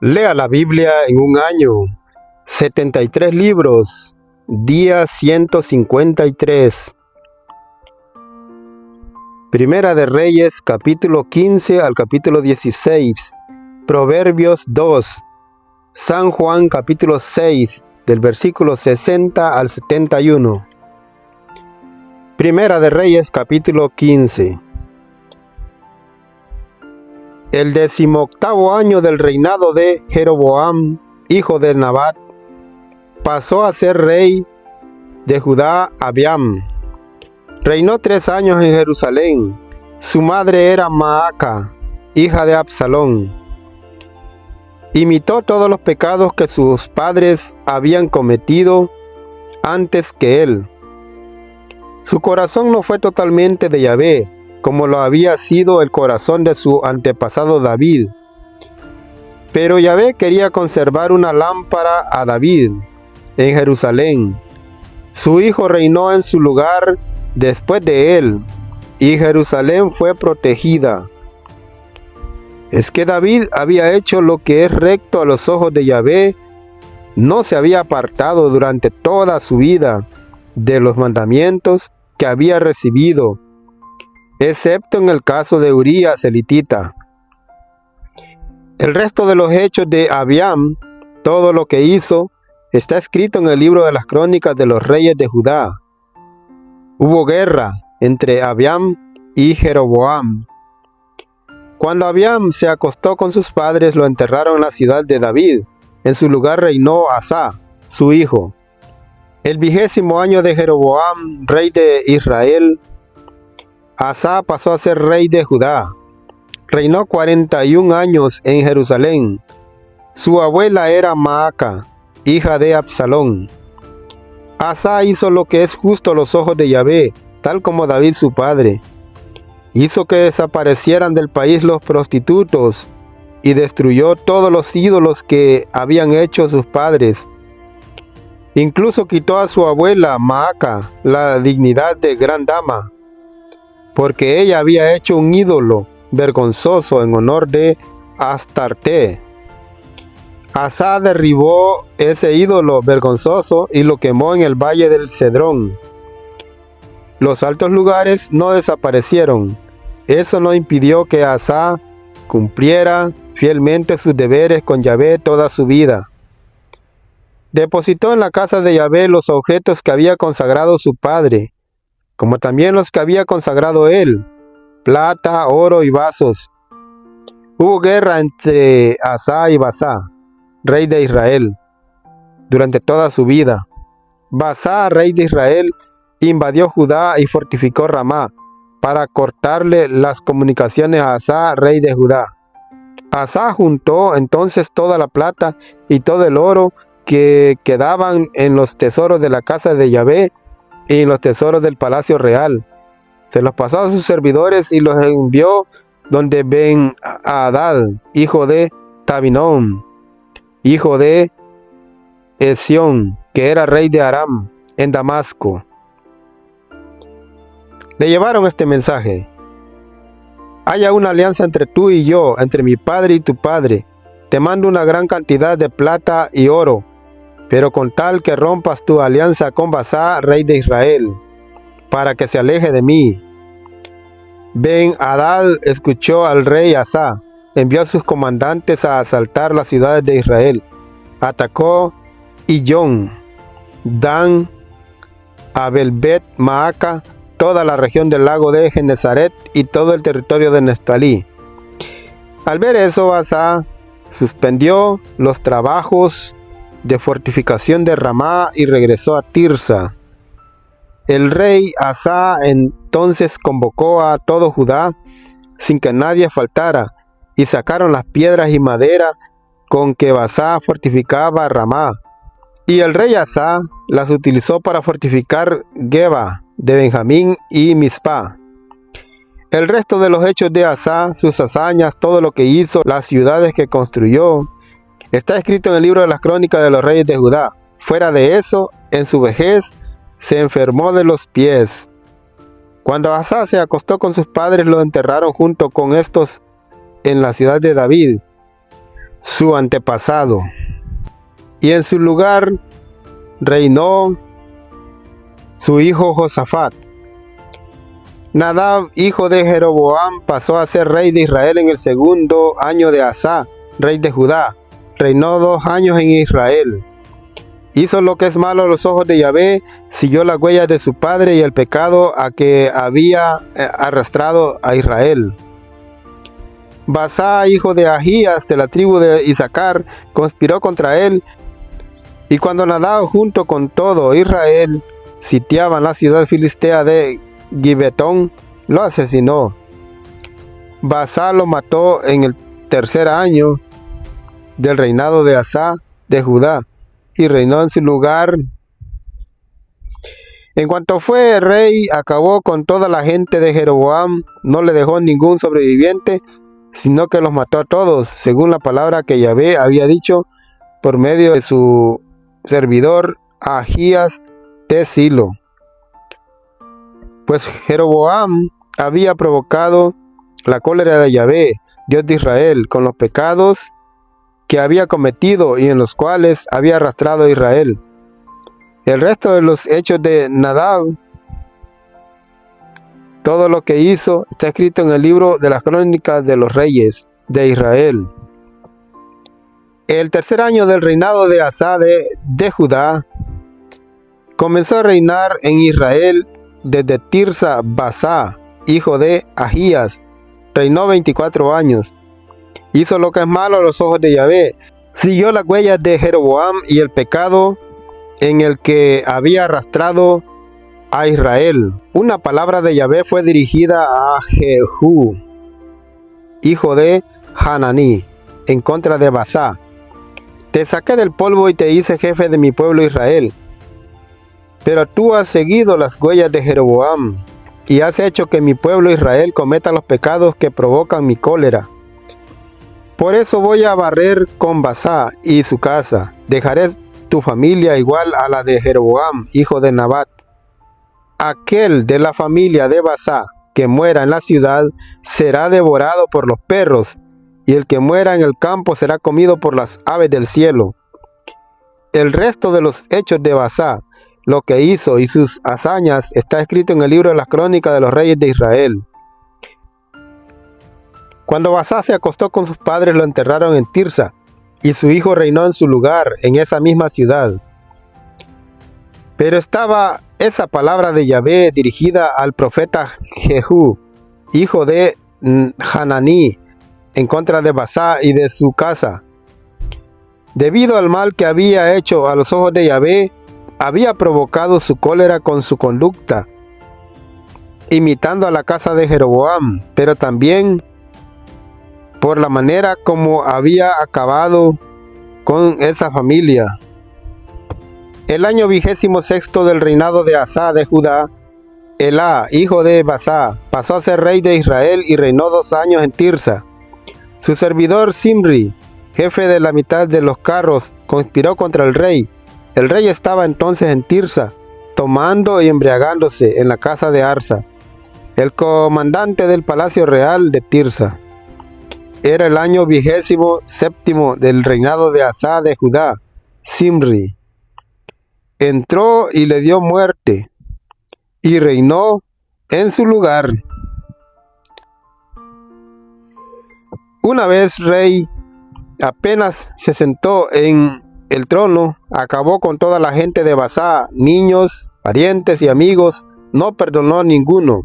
Lea la Biblia en un año. 73 libros. Día 153. Primera de Reyes, capítulo 15 al capítulo 16. Proverbios 2. San Juan, capítulo 6, del versículo 60 al 71. Primera de Reyes, capítulo 15. El 18º año del reinado de Jeroboam, hijo de Nabat, pasó a ser rey de Judá Abiam. Reinó 3 años en Jerusalén. Su madre era Maaca, hija de Absalón. Imitó todos los pecados que sus padres habían cometido antes que él. Su corazón no fue totalmente de Yahvé, como lo había sido el corazón de su antepasado David. Pero Yahvé quería conservar una lámpara a David en Jerusalén. Su hijo reinó en su lugar después de él, y Jerusalén fue protegida. Es que David había hecho lo que es recto a los ojos de Yahvé, no se había apartado durante toda su vida de los mandamientos que había recibido, excepto en el caso de Urías elitita. El resto de los hechos de Abiam, todo lo que hizo, está escrito en el libro de las crónicas de los reyes de Judá. Hubo guerra entre Abiam y Jeroboam. Cuando Abiam se acostó con sus padres, lo enterraron en la ciudad de David. En su lugar reinó Asa, su hijo. El 20º año de Jeroboam, rey de Israel, Asa pasó a ser rey de Judá. Reinó 41 años en Jerusalén. Su abuela era Maaca, hija de Absalón. Asa hizo lo que es justo a los ojos de Yahvé, tal como David su padre. Hizo que desaparecieran del país los prostitutos y destruyó todos los ídolos que habían hecho sus padres. Incluso quitó a su abuela Maaca la dignidad de gran dama, porque ella había hecho un ídolo vergonzoso en honor de Astarte. Asa derribó ese ídolo vergonzoso y lo quemó en el valle del Cedrón. Los altos lugares no desaparecieron. Eso no impidió que Asa cumpliera fielmente sus deberes con Yahvé toda su vida. Depositó en la casa de Yahvé los objetos que había consagrado su padre, como también los que había consagrado él, plata, oro y vasos. Hubo guerra entre Asa y Basá, rey de Israel, durante toda su vida. Basá, rey de Israel, invadió Judá y fortificó Ramá para cortarle las comunicaciones a Asa, rey de Judá. Asa juntó entonces toda la plata y todo el oro que quedaban en los tesoros de la casa de Yahvé y en los tesoros del palacio real. Se los pasó a sus servidores y los envió donde Ben-Hadad, hijo de Tabinón, hijo de Esión, que era rey de Aram, en Damasco. Le llevaron este mensaje: haya una alianza entre tú y yo, entre mi padre y tu padre. Te mando una gran cantidad de plata y oro, pero con tal que rompas tu alianza con Basá, rey de Israel, para que se aleje de mí. Ben-Hadad escuchó al rey Asa, envió a sus comandantes a asaltar las ciudades de Israel. Atacó Iyón, Dan, Abel-Bet, Maaca, toda la región del lago de Genezaret y todo el territorio de Neftalí. Al ver eso, Asa suspendió los trabajos de fortificación de Ramá y regresó a Tirsa. El rey Asa entonces convocó a todo Judá sin que nadie faltara, y sacaron las piedras y madera con que Basá fortificaba Ramá. Y el rey Asa las utilizó para fortificar Geba de Benjamín y Mizpá. El resto de los hechos de Asa, sus hazañas, todo lo que hizo, las ciudades que construyó, está escrito en el libro de las crónicas de los reyes de Judá. Fuera de eso, en su vejez, se enfermó de los pies. Cuando Asa se acostó con sus padres, lo enterraron junto con estos en la ciudad de David. su antepasado, y en su lugar reinó su hijo Josafat. Nadab, hijo de Jeroboam, pasó a ser rey de Israel en el segundo año de Asa, rey de Judá. Reinó 2 años en Israel. Hizo lo que es malo a los ojos de Yahvé, siguió las huellas de su padre y el pecado a que había arrastrado a Israel. Basá, hijo de Ahías, de la tribu de Isaacar, conspiró contra él, y cuando Nadab junto con todo Israel sitiaban la ciudad filistea de Gibetón, lo asesinó. Basá lo mató en el 3er año del reinado de Asa de Judá, y reinó en su lugar. En cuanto fue rey, acabó con toda la gente de Jeroboam, no le dejó ningún sobreviviente, sino que los mató a todos, según la palabra que Yahvé había dicho por medio de su servidor Ahías de Silo. Pues Jeroboam había provocado la cólera de Yahvé, Dios de Israel, con los pecados que había cometido y en los cuales había arrastrado a Israel. El resto de los hechos de Nadab, todo lo que hizo, está escrito en el libro de las crónicas de los reyes de Israel. El 3er año del reinado de Asa de Judá, comenzó a reinar en Israel desde Tirsa Basá, hijo de Ahías. Reinó 24 años. Hizo lo que es malo a los ojos de Yahvé. Siguió las huellas de Jeroboam y el pecado en el que había arrastrado a Israel. Una palabra de Yahvé fue dirigida a Jehú, hijo de Hananí, en contra de Basá. Te saqué del polvo y te hice jefe de mi pueblo Israel. Pero tú has seguido las huellas de Jeroboam y has hecho que mi pueblo Israel cometa los pecados que provocan mi cólera. Por eso voy a barrer con Basá y su casa. Dejaré tu familia igual a la de Jeroboam, hijo de Nabat. Aquel de la familia de Basá que muera en la ciudad será devorado por los perros, y el que muera en el campo será comido por las aves del cielo. El resto de los hechos de Basá, lo que hizo y sus hazañas, está escrito en el libro de las crónicas de los reyes de Israel. Cuando Basá se acostó con sus padres, lo enterraron en Tirsa, y su hijo reinó en su lugar, en esa misma ciudad. Pero estaba esa palabra de Yahvé dirigida al profeta Jehú, hijo de Hananí, en contra de Basá y de su casa. Debido al mal que había hecho a los ojos de Yahvé, había provocado su cólera con su conducta, imitando a la casa de Jeroboam, pero también por la manera como había acabado con esa familia. El año 26 del reinado de Asa de Judá, Elá, hijo de Basá, pasó a ser rey de Israel y reinó 2 años en Tirsa. Su servidor Simri, jefe de la mitad de los carros, conspiró contra el rey. El rey estaba entonces en Tirsa, tomando y embriagándose en la casa de Arsa, el comandante del palacio real de Tirsa. Era el año 27 del reinado de Asa de Judá. Simri entró y le dio muerte, y reinó en su lugar. Una vez rey, apenas se sentó en el trono, acabó con toda la gente de Basá, niños, parientes y amigos, no perdonó ninguno.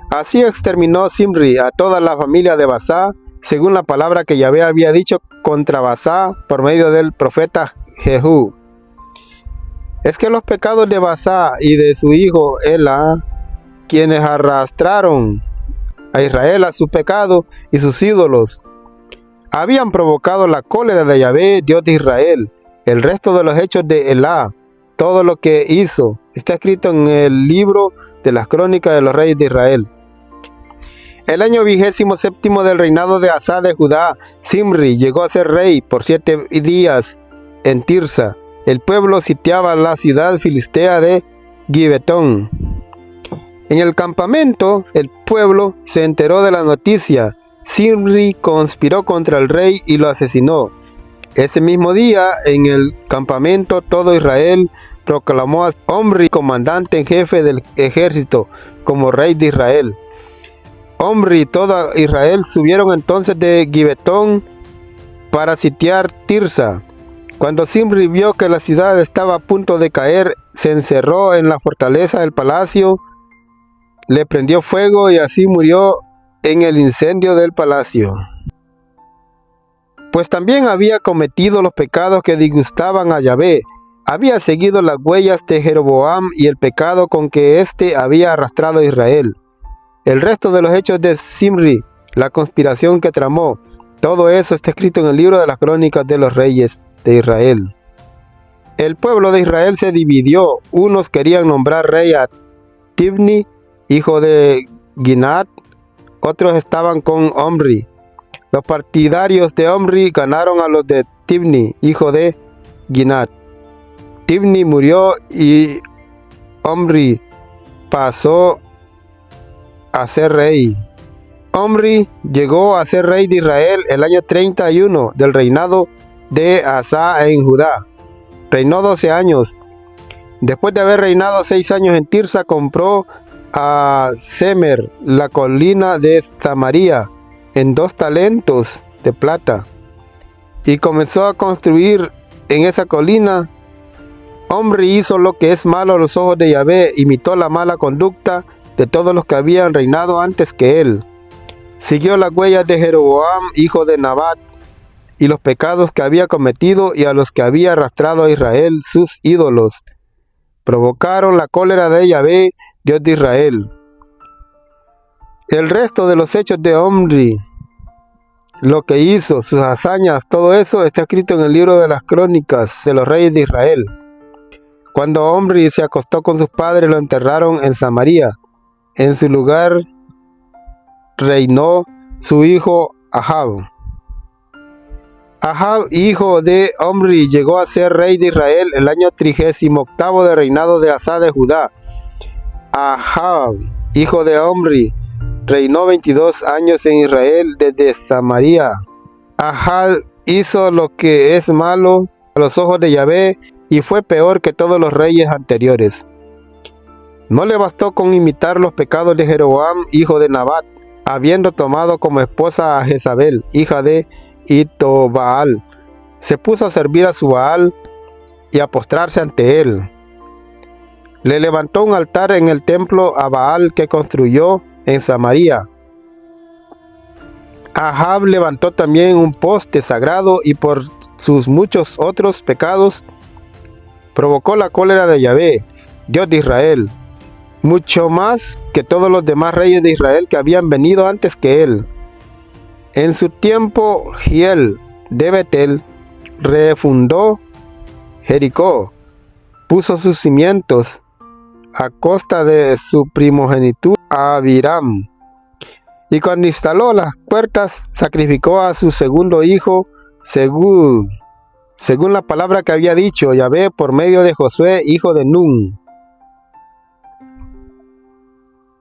Así exterminó Simri a toda la familia de Basá, según la palabra que Yahvé había dicho contra Basá por medio del profeta Jehú. Es que los pecados de Basá y de su hijo Elá, quienes arrastraron a Israel a su pecado y sus ídolos, habían provocado la cólera de Yahvé, Dios de Israel. El resto de los hechos de Elá, todo lo que hizo, está escrito en el libro de las crónicas de los reyes de Israel. El año 27 del reinado de Asa de Judá, Simri llegó a ser rey por 7 días en Tirsa. El pueblo sitiaba la ciudad filistea de Gibetón. En el campamento, el pueblo se enteró de la noticia. Zimri conspiró contra el rey y lo asesinó. Ese mismo día, en el campamento, todo Israel proclamó a Omri comandante en jefe del ejército como rey de Israel. Omri y todo Israel subieron entonces de Gibetón para sitiar Tirsa. Cuando Zimri vio que la ciudad estaba a punto de caer, se encerró en la fortaleza del palacio, le prendió fuego y así murió en el incendio del palacio. Pues también había cometido los pecados que disgustaban a Yahvé. Había seguido las huellas de Jeroboam y el pecado con que éste había arrastrado a Israel. El resto de los hechos de Zimri, la conspiración que tramó, todo eso está escrito en el libro de las crónicas de los reyes de Israel. El pueblo de Israel se dividió. Unos querían nombrar rey a Tibni, hijo de Ginat. Otros estaban con Omri. Los partidarios de Omri ganaron a los de Tibni, hijo de Ginat. Tibni murió y Omri pasó a ser rey. Omri llegó a ser rey de Israel el año 31 del reinado de Asa en Judá. Reinó 12 años. Después de haber reinado 6 años en Tirsa, compró a Semer, la colina de Samaria, en 2 talentos de plata, y comenzó a construir en esa colina. Omri hizo lo que es malo a los ojos de Yahvé, imitó la mala conducta de todos los que habían reinado antes que él. Siguió las huellas de Jeroboam, hijo de Nabat, y los pecados que había cometido y a los que había arrastrado a Israel sus ídolos. Provocaron la cólera de Yahvé, Dios de Israel. El resto de los hechos de Omri, lo que hizo, sus hazañas, todo eso está escrito en el libro de las crónicas de los reyes de Israel. Cuando Omri se acostó con sus padres, lo enterraron en Samaria. En su lugar reinó su hijo Ahab. Ahab, hijo de Omri, llegó a ser rey de Israel el año 38 de reinado de Asa de Judá. Ahab, hijo de Omri, reinó 22 años en Israel desde Samaria. Ahab hizo lo que es malo a los ojos de Yahvé y fue peor que todos los reyes anteriores. No le bastó con imitar los pecados de Jeroboam, hijo de Nabat, habiendo tomado como esposa a Jezabel, hija de Itobaal. Se puso a servir a su Baal y a postrarse ante él. Le levantó un altar en el templo a Baal que construyó en Samaria. Ahab levantó también un poste sagrado y por sus muchos otros pecados provocó la cólera de Yahvé, Dios de Israel, mucho más que todos los demás reyes de Israel que habían venido antes que él. En su tiempo, Hiel de Betel refundó Jericó, puso sus cimientos a costa de su primogenitura Abiram, y cuando instaló las puertas, sacrificó a su segundo hijo según la palabra que había dicho Yahvé por medio de Josué, hijo de Nun.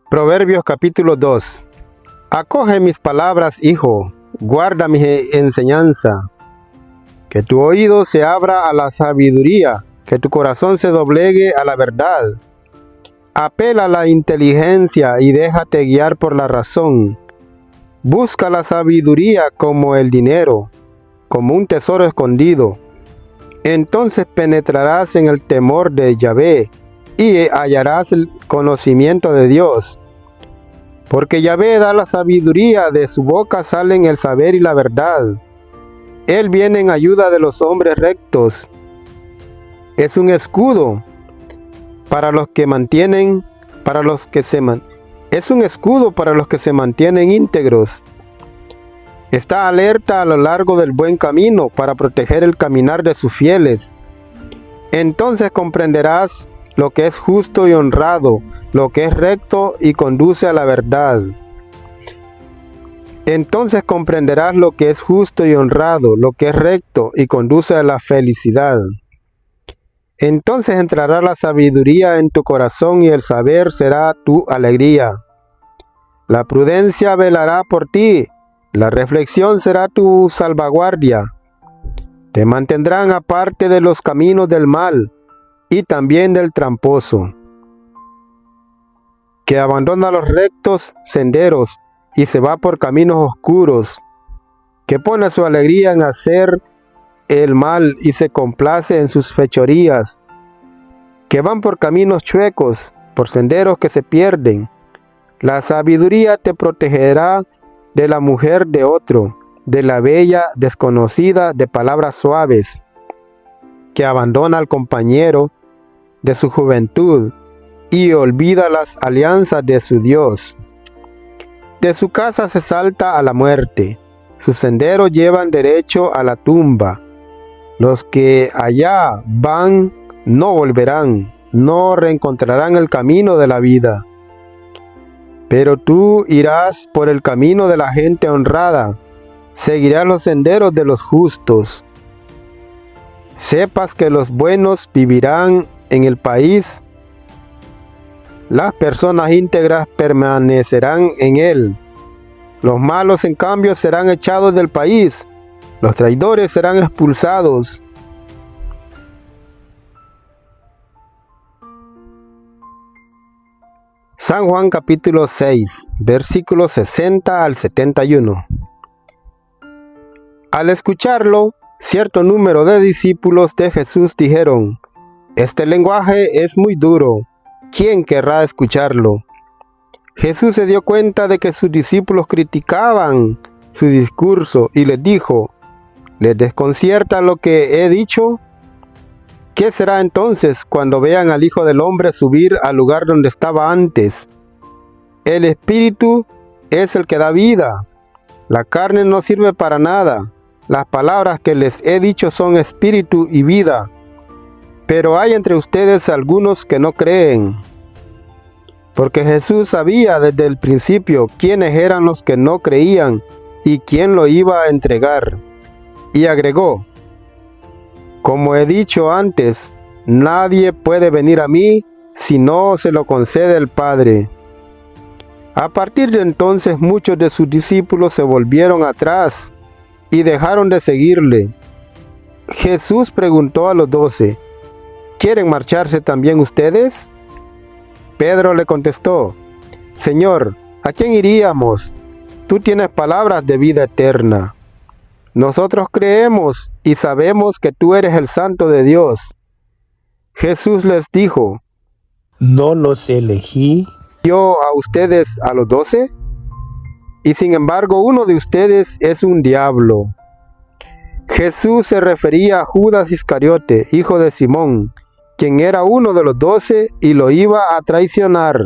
Proverbios capítulo 2. Acoge mis palabras, hijo, guarda mi enseñanza. Que tu oído se abra a la sabiduría, que tu corazón se doblegue a la verdad. Apela a la inteligencia y déjate guiar por la razón. Busca la sabiduría como el dinero, como un tesoro escondido. Entonces penetrarás en el temor de Yahvé y hallarás el conocimiento de Dios. Porque Yahvé da la sabiduría, de su boca salen el saber y la verdad. Él viene en ayuda de los hombres rectos. Es un escudo para los que mantienen, es un escudo para los que se mantienen íntegros. Está alerta a lo largo del buen camino para proteger el caminar de sus fieles. Entonces comprenderás lo que es justo y honrado, lo que es recto y conduce a la verdad. Entonces comprenderás lo que es justo y honrado, lo que es recto y conduce a la felicidad. Entonces entrará la sabiduría en tu corazón y el saber será tu alegría. La prudencia velará por ti, La reflexión será tu salvaguardia. Te mantendrán aparte de los caminos del mal y también del tramposo, que abandona los rectos senderos y se va por caminos oscuros, que pone su alegría en hacer el mal y se complace en sus fechorías, que van por caminos chuecos, por senderos que se pierden. La sabiduría te protegerá de la mujer de otro, de la bella desconocida de palabras suaves, que abandona al compañero de su juventud y olvida las alianzas de su Dios. De su casa se salta a la muerte, sus senderos llevan derecho a la tumba. Los que allá van no volverán, no reencontrarán el camino de la vida. Pero tú irás por el camino de la gente honrada, seguirás los senderos de los justos. Sepas que los buenos vivirán en el país, las personas íntegras permanecerán en él. Los malos, en cambio, serán echados del país, los traidores serán expulsados. San Juan capítulo 6, versículos 60 al 71. Al escucharlo, cierto número de discípulos de Jesús dijeron: «Este lenguaje es muy duro, ¿quién querrá escucharlo?». Jesús se dio cuenta de que sus discípulos criticaban su discurso y les dijo: ¿les desconcierta lo que he dicho? ¿Qué será entonces cuando vean al Hijo del Hombre subir al lugar donde estaba antes? El Espíritu es el que da vida. La carne no sirve para nada. Las palabras que les he dicho son espíritu y vida. Pero hay entre ustedes algunos que no creen. Porque Jesús sabía desde el principio quiénes eran los que no creían y quién lo iba a entregar. Y agregó: «Como he dicho antes, nadie puede venir a mí si no se lo concede el Padre». A partir de entonces muchos de sus discípulos se volvieron atrás y dejaron de seguirle. Jesús preguntó a los 12: «¿Quieren marcharse también ustedes?». Pedro le contestó: «Señor, ¿a quién iríamos? Tú tienes palabras de vida eterna. Nosotros creemos y sabemos que tú eres el Santo de Dios». Jesús les dijo: ¿no los elegí yo a ustedes a los 12? Y sin embargo uno de ustedes es un diablo. Jesús se refería a Judas Iscariote, hijo de Simón, quien era uno de los 12 y lo iba a traicionar.